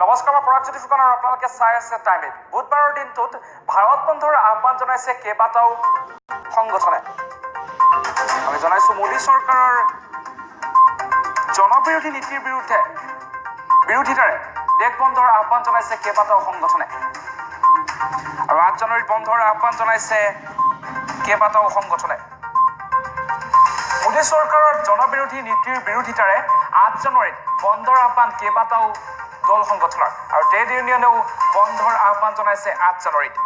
নমস্কাৰ, পৰাগজ্যোতি ফুকন আৰু আপোনালোকে চাই আছে টাইম এইট। বুধবাৰৰ দিনটোত ভাৰত বন্ধৰ আহ্বান জনাইছে কেইবাটাও সংগঠনে। আমি জনাইছো মোদী চৰকাৰৰ জনবিৰোধী নীতিৰ বিৰোধিতাৰে দেশ বন্ধৰ আহ্বান জনাইছে কেইবাটাও সংগঠনে। আৰু 8 জানুৱাৰীত বন্ধৰ আহ্বান জনাইছে কেইবাটাও সংগঠনে। মোদী চৰকাৰৰ জনবিৰোধী নীতিৰ বিৰোধিতাৰে 8 জানুৱাৰীত বন্ধৰ আহ্বান কেইবাটাও দল সংগঠনৰ। আৰু ট্ৰেড ইউনিয়নেও বন্ধৰ আহ্বান জনাইছে 8 জানুৱাৰীত।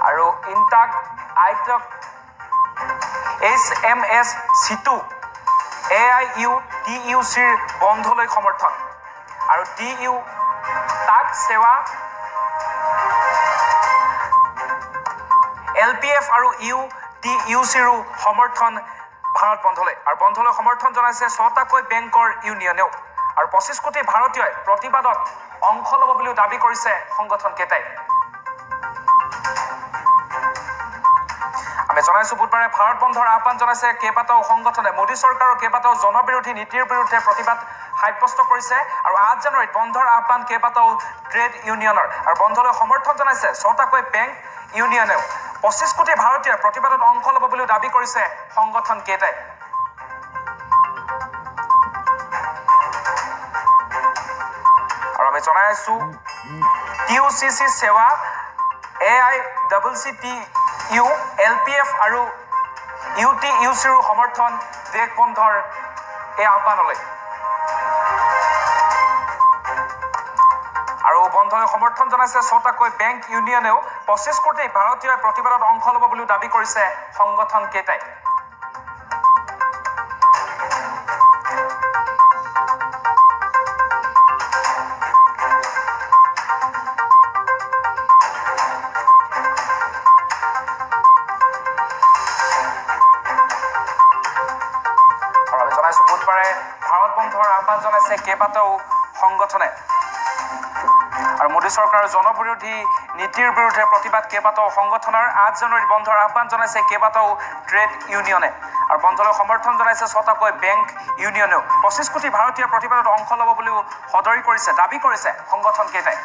আৰু ইনটাক, আইটক, HMS, চিটু, AIUTUCৰ বন্ধলৈ সমৰ্থন। আৰু TU, টাক সেৱা, LPF আৰু UTUCৰো সমৰ্থন ভাৰত বন্ধলৈ। আৰু বন্ধলৈ সমৰ্থন জনাইছে 6টাকৈ বেংকৰ ইউনিয়নেও। আৰু 25 কোটি ভাৰতীয়ই প্ৰতিবাদত অংশ ল'ব বুলিও দাবী কৰিছে সংগঠন কেইটাই। আমি জনাইছো বুধবাৰে ভাৰত বন্ধৰ আহ্বান জনাইছে কেইবাটাও সংগঠনে। মোদী চৰকাৰৰ কেইবাটাও জনবিৰোধী নীতিৰ বিৰুদ্ধে প্ৰতিবাদ সাব্যস্ত কৰিছে। আৰু 8 জানুৱাৰীত বন্ধৰ আহ্বান কেইবাটাও ট্ৰেড ইউনিয়নৰ। আৰু বন্ধলৈ সমৰ্থন জনাইছে 6টাকৈ বেংক ইউনিয়নেও। 25 কোটি ভাৰতীয়ই প্ৰতিবাদত অংশ ল'ব বুলিও দাবী কৰিছে সংগঠন কেইটাই। আৰু আমি জনাই আছো TUCC সেৱা, AICCTU, LPF আৰু UTUCৰো সমৰ্থন দেশ বন্ধৰ এই আহ্বানলৈ। আৰু বন্ধলৈ সমৰ্থন জনাইছে 6টাকৈ বেংক ইউনিয়নেও। 25 কোটি ভাৰতীয়ই প্ৰতিবাদত অংশ ল'ব বুলিও দাবী কৰিছে সংগঠন কেইটাই। আৰু আমি জনাইছো বুধবাৰে ভাৰত বন্ধৰ আহ্বান জনাইছে কেইবাটাও সংগঠনে। আৰু মোদী চৰকাৰৰ জনবিৰোধী নীতিৰ বিৰুদ্ধে প্ৰতিবাদ কেইবাটাও সংগঠনৰ। 8 জানুৱাৰীত বন্ধৰ আহ্বান জনাইছে কেইবাটাও ট্ৰেড ইউনিয়নে। আৰু বন্ধলৈ সমৰ্থন জনাইছে 6টাকৈ বেংক ইউনিয়নেও। 25 কোটি ভাৰতীয়ই প্ৰতিবাদত অংশ ল'ব বুলিও দাবী কৰিছে সংগঠন কেইটাই।